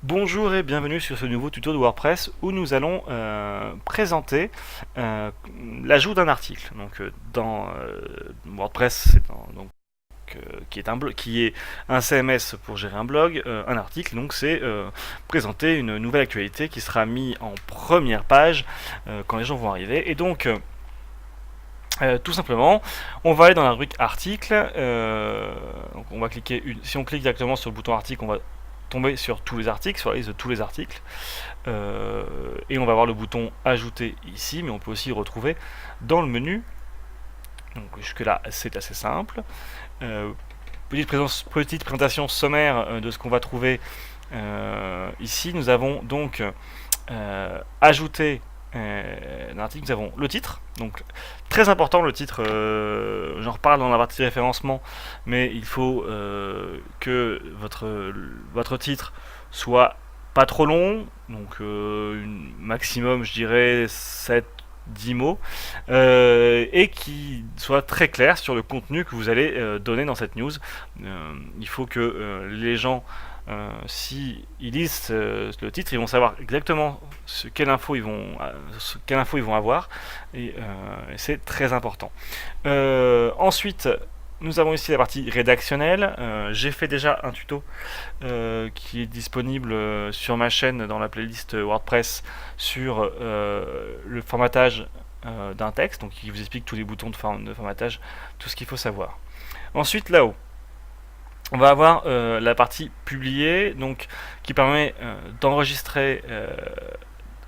Bonjour et bienvenue sur ce nouveau tuto de WordPress où nous allons présenter l'ajout d'un article. Donc dans WordPress, qui est un CMS pour gérer un blog, un article. Donc c'est présenter une nouvelle actualité qui sera mise en première page quand les gens vont arriver. Et donc tout simplement, on va aller dans la rubrique article. Donc on va cliquer si on clique directement sur le bouton article, on va tomber sur tous les articles, sur la liste de tous les articles. Et on va avoir le bouton ajouter ici, mais on peut aussi le retrouver dans le menu. Donc jusque là c'est assez simple. Petite présentation sommaire de ce qu'on va trouver ici. Nous avons donc ajouté un article, nous avons le titre, donc très important le titre, j'en reparle dans la partie référencement, mais il faut que votre titre soit pas trop long, donc maximum je dirais 7-10 mots, et qui soit très clair sur le contenu que vous allez donner dans cette news. Il faut que les gens si ils lisent le titre, ils vont savoir exactement quelle info ils vont avoir, et c'est très important. Ensuite, nous avons ici la partie rédactionnelle. J'ai fait déjà un tuto qui est disponible sur ma chaîne dans la playlist WordPress sur le formatage d'un texte, donc qui vous explique tous les boutons de formatage, tout ce qu'il faut savoir. Ensuite, là-haut, on va avoir la partie publier, donc qui permet d'enregistrer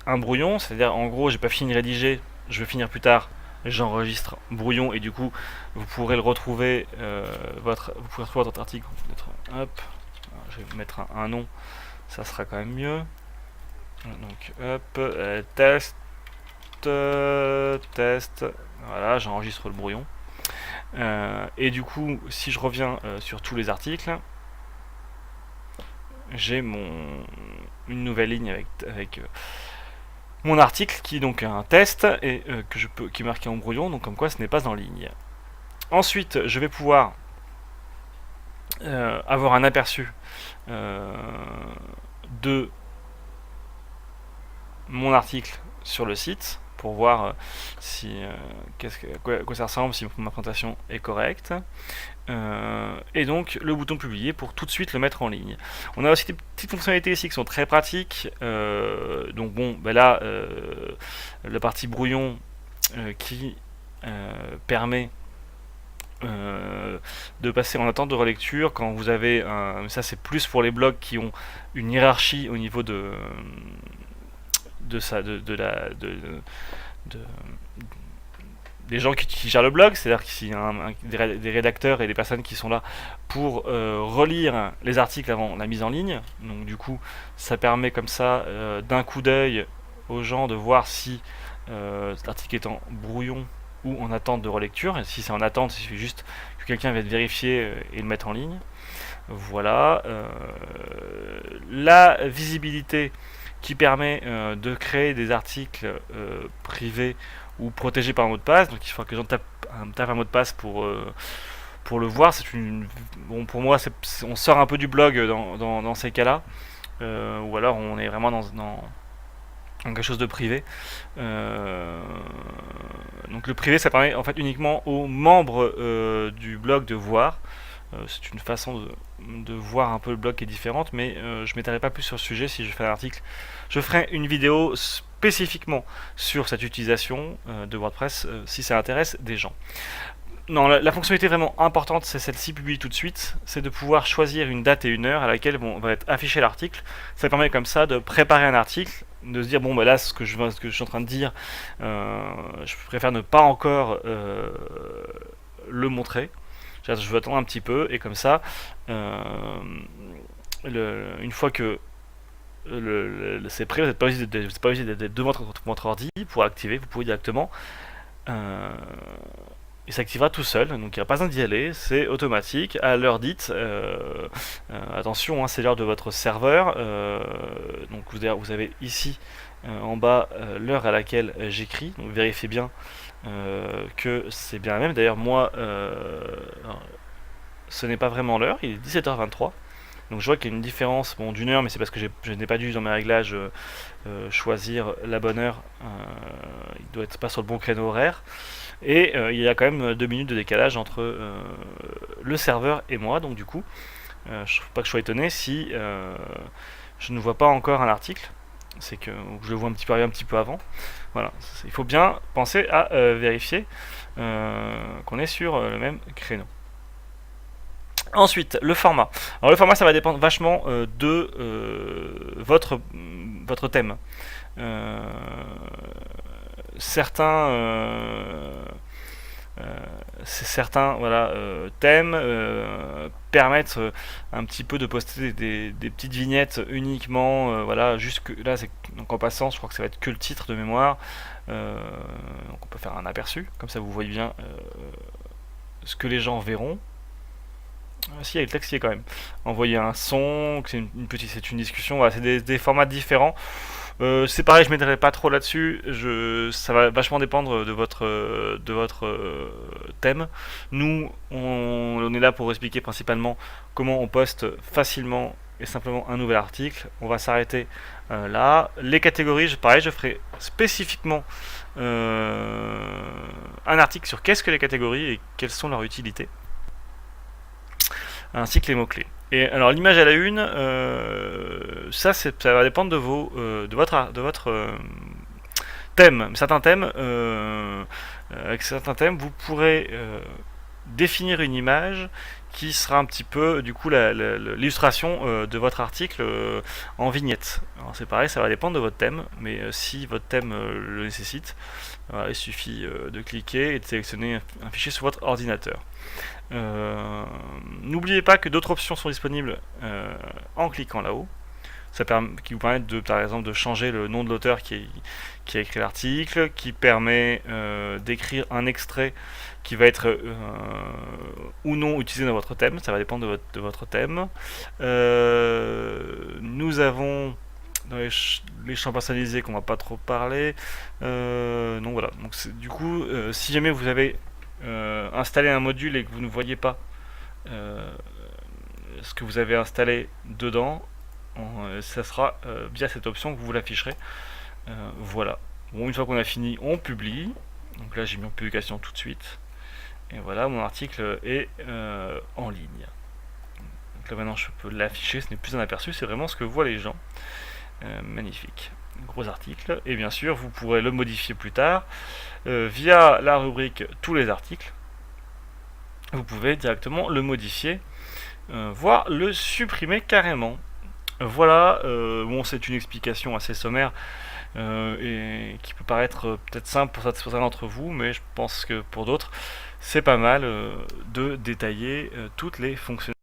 un brouillon, c'est-à-dire en gros j'ai pas fini de rédiger, je vais finir plus tard, j'enregistre brouillon et du coup vous pourrez le retrouver, vous pourrez retrouver votre article. Hop, je vais mettre un nom, ça sera quand même mieux. Donc hop, test, test, voilà, j'enregistre le brouillon. Et du coup, si je reviens sur tous les articles, j'ai une nouvelle ligne avec mon article qui est donc un test et qui est marqué en brouillon, donc comme quoi ce n'est pas en ligne. Ensuite, je vais pouvoir avoir un aperçu de mon article sur le site pour voir si à quoi ça ressemble, si ma présentation est correcte. Et donc le bouton publier pour tout de suite le mettre en ligne. On a aussi des petites fonctionnalités ici qui sont très pratiques. Donc bon, ben là, la partie brouillon qui permet de passer en attente de relecture quand vous avez ça c'est plus pour les blogs qui ont une hiérarchie au niveau de des gens qui gèrent le blog, c'est-à-dire qu'il y a des rédacteurs et des personnes qui sont là pour relire les articles avant la mise en ligne. Donc du coup, ça permet comme ça d'un coup d'œil aux gens de voir si cet article est en brouillon ou en attente de relecture. Et si c'est en attente, il suffit juste que quelqu'un vienne vérifier et le mettre en ligne. Voilà. La visibilité qui permet de créer des articles privés ou protégés par un mot de passe. Donc il faut que les gens tapent un mot de passe pour le voir. Bon, pour moi, on sort un peu du blog dans ces cas-là. Ou alors on est vraiment dans quelque chose de privé. Donc le privé, ça permet en fait uniquement aux membres du blog de voir. C'est une façon de voir un peu le blog qui est différente, mais je ne m'étalerai pas plus sur le sujet. Si je fais un article, je ferai une vidéo spécifiquement sur cette utilisation de WordPress si ça intéresse des gens. Non, la fonctionnalité vraiment importante, c'est celle-ci, publie tout de suite, c'est de pouvoir choisir une date et une heure à laquelle va être affiché l'article. Ça permet comme ça de préparer un article, de se dire bon bah là ce que je suis en train de dire, je préfère ne pas encore le montrer. Je veux attendre un petit peu et comme ça, une fois que c'est prêt, vous n'êtes pas obligé d'être devant votre ordi pour activer, vous pouvez directement il s'activera tout seul, donc il n'y a pas besoin d'y aller, c'est automatique, à l'heure dite, attention, hein, c'est l'heure de votre serveur, donc vous avez ici en bas l'heure à laquelle j'écris, donc vérifiez bien que c'est bien la même. D'ailleurs moi ce n'est pas vraiment l'heure, il est 17h23, Donc je vois qu'il y a une différence, bon, d'1 heure, mais c'est parce que je n'ai pas dû dans mes réglages choisir la bonne heure. Il doit être pas sur le bon créneau horaire. Et il y a quand même 2 minutes de décalage entre le serveur et moi, donc du coup, je ne trouve pas que je sois étonné si je ne vois pas encore un article, c'est que je le vois un petit peu avant. Voilà, il faut bien penser à vérifier qu'on est sur le même créneau. Ensuite, le format. Alors le format, ça va dépendre vachement de votre thème. Certains certains voilà, thèmes permettent un petit peu de poster des petites vignettes uniquement, voilà, jusque là, donc en passant, je crois que ça va être que le titre de mémoire, donc on peut faire un aperçu, comme ça vous voyez bien ce que les gens verront. Si, il y a le texte qui est quand même. Envoyer un son, c'est une discussion, voilà, c'est des formats différents. C'est pareil, je m'aiderai pas trop là-dessus. Ça va vachement dépendre de votre thème. Nous, on est là pour expliquer principalement comment on poste facilement et simplement un nouvel article. On va s'arrêter là. Les catégories, pareil, je ferai spécifiquement un article sur qu'est-ce que les catégories et quelles sont leurs utilités, ainsi que les mots-clés. Et alors l'image à la une, ça va dépendre de votre thème. Avec certains thèmes, vous pourrez définir une image qui sera un petit peu du coup l'illustration de votre article en vignette. Alors c'est pareil, ça va dépendre de votre thème, mais si votre thème le nécessite, il suffit de cliquer et de sélectionner un fichier sur votre ordinateur. N'oubliez pas que d'autres options sont disponibles en cliquant là-haut, qui vous permettent par exemple de changer le nom de l'auteur qui a écrit l'article, qui permet d'écrire un extrait qui va être ou non utilisé dans votre thème, ça va dépendre de votre thème. Nous avons dans les champs personnalisés qu'on va pas trop parler. Donc voilà, donc du coup, si jamais vous avez installé un module et que vous ne voyez pas ce que vous avez installé dedans, ça sera via cette option que vous l'afficherez. Voilà. Bon, une fois qu'on a fini, on publie. Donc là, j'ai mis en publication tout de suite. Et voilà, mon article est en ligne. Donc là, maintenant, je peux l'afficher. Ce n'est plus un aperçu, c'est vraiment ce que voient les gens. Magnifique. Gros article. Et bien sûr, vous pourrez le modifier plus tard via la rubrique tous les articles. Vous pouvez directement le modifier, voire le supprimer carrément. Voilà, bon, c'est une explication assez sommaire et qui peut paraître peut-être simple pour certains d'entre vous, mais je pense que pour d'autres, c'est pas mal de détailler toutes les fonctionnalités.